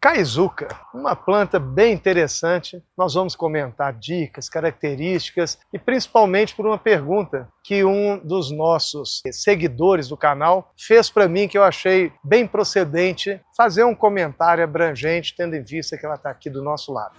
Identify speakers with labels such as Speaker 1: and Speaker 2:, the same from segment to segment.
Speaker 1: Caizuca, uma planta bem interessante. Nós vamos comentar dicas, características e principalmente por uma pergunta que um dos nossos seguidores do canal fez para mim, que eu achei bem procedente fazer um comentário abrangente, tendo em vista que ela está aqui do nosso lado.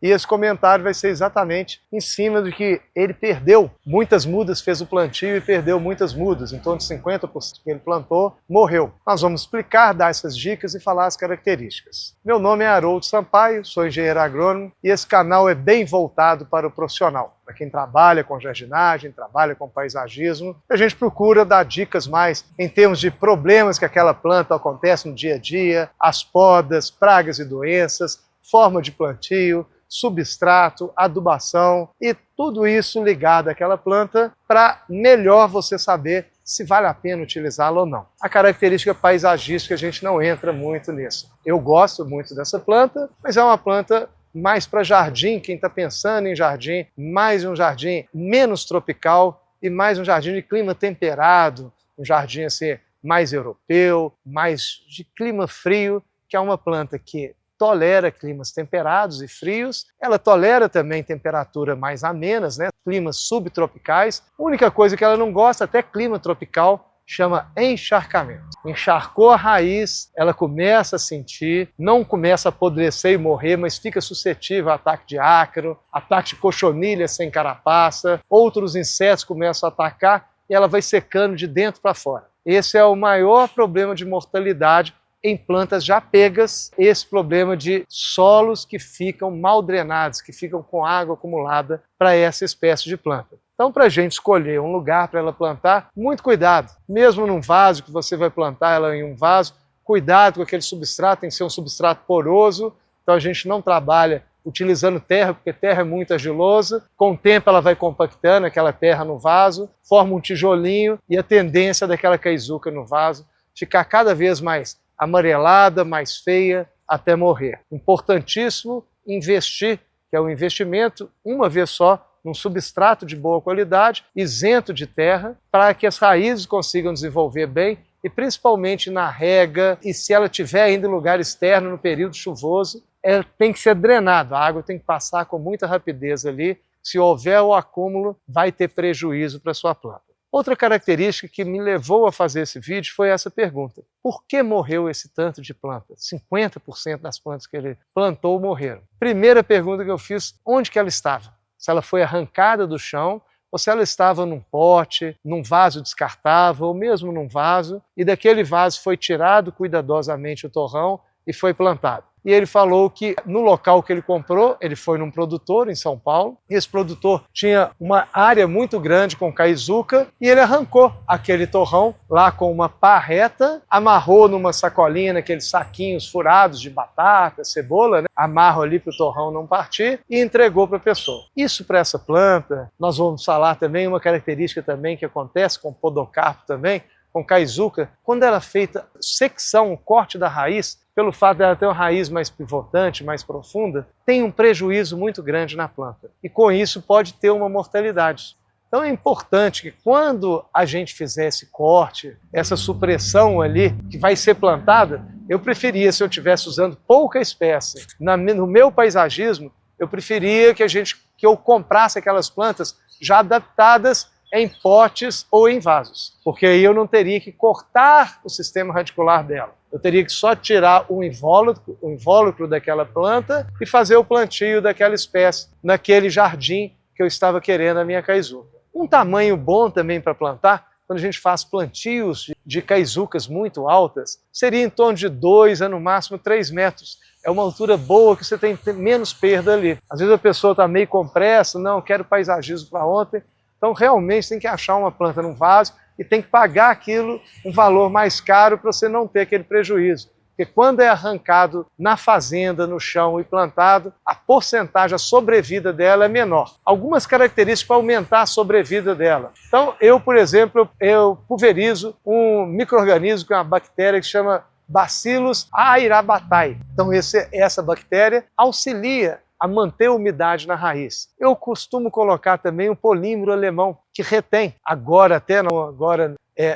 Speaker 1: E esse comentário vai ser exatamente em cima de que ele perdeu muitas mudas, fez o plantio e perdeu muitas mudas, em torno de 50% que ele plantou, morreu. Nós vamos explicar, dar essas dicas e falar as características. Meu nome é Haroldo Sampaio, sou engenheiro agrônomo e esse canal é bem voltado para o profissional, para quem trabalha com jardinagem, trabalha com paisagismo. A gente procura dar dicas mais em termos de problemas que aquela planta acontece no dia a dia, as podas, pragas e doenças, forma de plantio, substrato, adubação e tudo isso ligado àquela planta para melhor você saber se vale a pena utilizá-la ou não. A característica paisagística a gente não entra muito nisso. Eu gosto muito dessa planta, mas é uma planta mais para jardim, quem está pensando em jardim, mais um jardim menos tropical e mais um jardim de clima temperado, um jardim assim mais europeu, mais de clima frio, que é uma planta que tolera climas temperados e frios, ela tolera também temperatura mais amenas, né? Climas subtropicais. A única coisa que ela não gosta, até clima tropical, chama encharcamento. Encharcou a raiz, ela começa a sentir, não começa a apodrecer e morrer, mas fica suscetível a ataque de ácaro, ataque de cochonilha sem carapaça, outros insetos começam a atacar e ela vai secando de dentro para fora. Esse é o maior problema de mortalidade em plantas já pegas, esse problema de solos que ficam mal drenados, que ficam com água acumulada para essa espécie de planta. Então, para a gente escolher um lugar para ela plantar, muito cuidado. Mesmo num vaso, que você vai plantar ela em um vaso, cuidado com aquele substrato, tem que ser um substrato poroso, então a gente não trabalha utilizando terra, porque terra é muito argilosa. Com o tempo ela vai compactando aquela terra no vaso, forma um tijolinho e a tendência daquela caizuca no vaso ficar cada vez mais amarelada, mais feia, até morrer. Importantíssimo investir, que é um investimento uma vez só, num substrato de boa qualidade, isento de terra, para que as raízes consigam desenvolver bem e principalmente na rega, e se ela estiver ainda em lugar externo no período chuvoso, ela tem que ser drenada, a água tem que passar com muita rapidez ali, se houver o acúmulo, vai ter prejuízo para a sua planta. Outra característica que me levou a fazer esse vídeo foi essa pergunta. Por que morreu esse tanto de plantas? 50% das plantas que ele plantou morreram. Primeira pergunta que eu fiz, onde que ela estava? Se ela foi arrancada do chão ou se ela estava num pote, num vaso descartável ou mesmo num vaso e daquele vaso foi tirado cuidadosamente o torrão e foi plantado. E ele falou que no local que ele comprou, ele foi num produtor em São Paulo, e esse produtor tinha uma área muito grande com caizuca, e ele arrancou aquele torrão lá com uma pá reta, amarrou numa sacolinha, naqueles saquinhos furados de batata, cebola, né? Amarra ali para o torrão não partir, e entregou para a pessoa. Isso para essa planta, nós vamos falar também, uma característica também que acontece com podocarpo também, com caizuca, quando ela é feita secção, o corte da raiz, pelo fato dela ter uma raiz mais pivotante, mais profunda, tem um prejuízo muito grande na planta. E com isso pode ter uma mortalidade. Então é importante que quando a gente fizer esse corte, essa supressão ali, que vai ser plantada, eu preferia, se eu estivesse usando pouca espécie no meu paisagismo, eu preferia que eu comprasse aquelas plantas já adaptadas em potes ou em vasos, porque aí eu não teria que cortar o sistema radicular dela. Eu teria que só tirar o invólucro daquela planta e fazer o plantio daquela espécie naquele jardim que eu estava querendo a minha caizuca. Um tamanho bom também para plantar, quando a gente faz plantios de caizucas muito altas, seria em torno de 2 a no máximo 3 metros. É uma altura boa que você tem menos perda ali. Às vezes a pessoa está meio com pressa, não, quero paisagismo para ontem. Então realmente tem que achar uma planta num vaso e tem que pagar aquilo um valor mais caro para você não ter aquele prejuízo. Porque quando é arrancado na fazenda, no chão e plantado, a porcentagem, a sobrevida dela é menor. Algumas características para aumentar a sobrevida dela. Então eu, por exemplo, eu pulverizo um micro-organismo, que é uma bactéria que chama Bacillus aerobacter. Então essa bactéria auxilia a manter a umidade na raiz. Eu costumo colocar também um polímero alemão, que retém. Agora,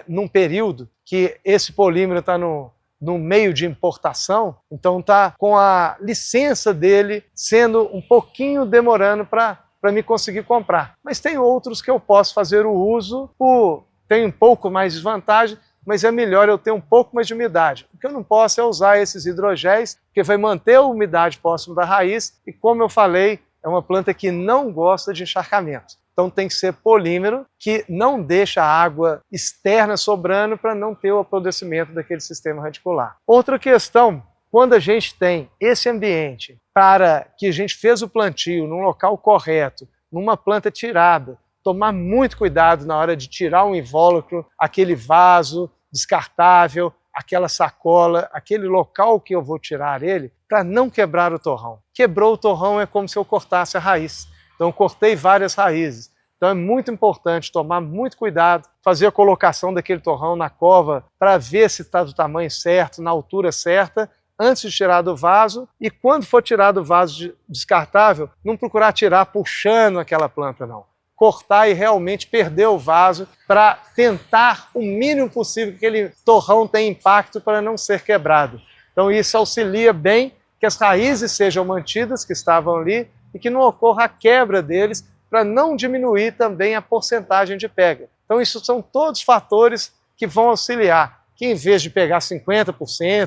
Speaker 1: num período que esse polímero está no meio de importação, então está com a licença dele sendo um pouquinho demorando para me conseguir comprar. Mas tem outros que eu posso fazer o uso, tem um pouco mais de vantagem, mas é melhor eu ter um pouco mais de umidade. O que eu não posso é usar esses hidrogéis, porque vai manter a umidade próximo da raiz, e como eu falei, é uma planta que não gosta de encharcamento. Então tem que ser polímero, que não deixa a água externa sobrando para não ter o apodrecimento daquele sistema radicular. Outra questão, quando a gente tem esse ambiente para que a gente fez o plantio num local correto, numa planta tirada, tomar muito cuidado na hora de tirar um invólucro, aquele vaso descartável, aquela sacola, aquele local que eu vou tirar ele, para não quebrar o torrão. Quebrou o torrão é como se eu cortasse a raiz. Então eu cortei várias raízes. Então é muito importante tomar muito cuidado, fazer a colocação daquele torrão na cova para ver se está do tamanho certo, na altura certa, antes de tirar do vaso. E quando for tirar do vaso descartável, não procurar tirar puxando aquela planta, não. Cortar e realmente perder o vaso para tentar o mínimo possível que aquele torrão tenha impacto para não ser quebrado. Então isso auxilia bem que as raízes sejam mantidas, que estavam ali, e que não ocorra a quebra deles, para não diminuir também a porcentagem de pega. Então isso são todos fatores que vão auxiliar, que em vez de pegar 50%,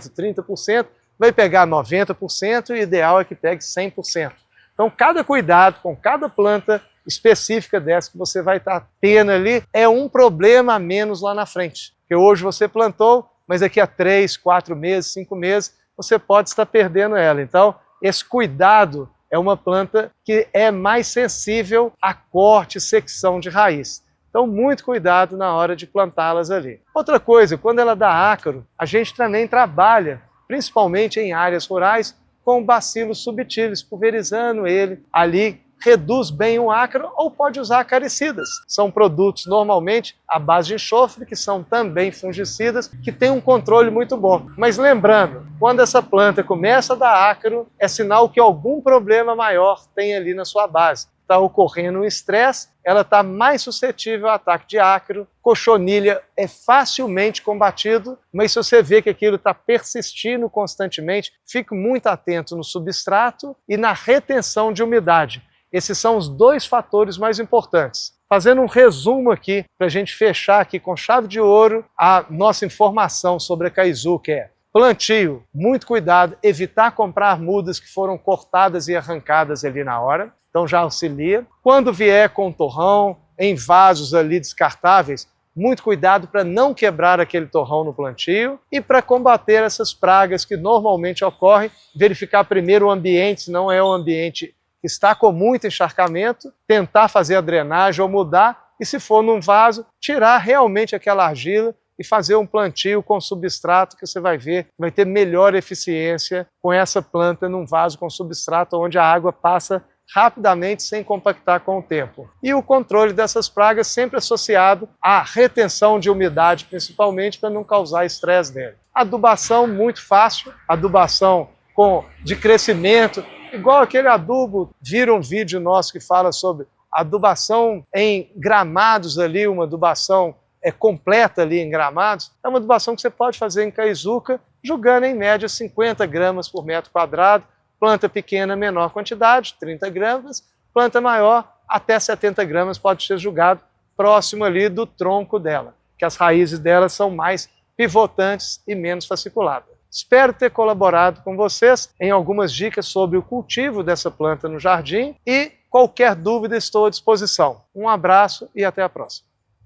Speaker 1: 30%, vai pegar 90% e o ideal é que pegue 100%. Então cada cuidado com cada planta específica dessa que você vai estar tendo ali é um problema a menos lá na frente. Porque hoje você plantou, mas daqui a 3, 4 meses, 5 meses, você pode estar perdendo ela. Então esse cuidado é uma planta que é mais sensível a corte e secção de raiz. Então, muito cuidado na hora de plantá-las ali. Outra coisa, quando ela dá ácaro, a gente também trabalha, principalmente em áreas rurais, com o bacillus subtilis, pulverizando ele ali, reduz bem o ácaro, ou pode usar acaricidas. São produtos normalmente à base de enxofre, que são também fungicidas, que têm um controle muito bom. Mas lembrando, quando essa planta começa a dar ácaro, é sinal que algum problema maior tem ali na sua base. Está ocorrendo um estresse, ela está mais suscetível ao ataque de ácaro. Cochonilha é facilmente combatido, mas se você vê que aquilo está persistindo constantemente, fique muito atento no substrato e na retenção de umidade. Esses são os dois fatores mais importantes. Fazendo um resumo aqui, para a gente fechar aqui com chave de ouro, a nossa informação sobre a caizu, que é plantio, muito cuidado, evitar comprar mudas que foram cortadas e arrancadas ali na hora, então já auxilia. Quando vier com torrão, em vasos ali descartáveis, muito cuidado para não quebrar aquele torrão no plantio. E para combater essas pragas que normalmente ocorrem, verificar primeiro o ambiente, se não é um ambiente está com muito encharcamento, tentar fazer a drenagem ou mudar, e se for num vaso, tirar realmente aquela argila e fazer um plantio com substrato, que você vai ver que vai ter melhor eficiência com essa planta num vaso com substrato, onde a água passa rapidamente sem compactar com o tempo. E o controle dessas pragas sempre associado à retenção de umidade, principalmente para não causar estresse nele. Adubação muito fácil, adubação de crescimento, igual aquele adubo, viram um vídeo nosso que fala sobre adubação em gramados ali, uma adubação completa ali em gramados, é uma adubação que você pode fazer em caizuca, jogando em média 50 gramas por metro quadrado, planta pequena, menor quantidade, 30 gramas, planta maior, até 70 gramas pode ser jogado próximo ali do tronco dela, que as raízes dela são mais pivotantes e menos fasciculadas. Espero ter colaborado com vocês em algumas dicas sobre o cultivo dessa planta no jardim e qualquer dúvida estou à disposição. Um abraço e até a próxima.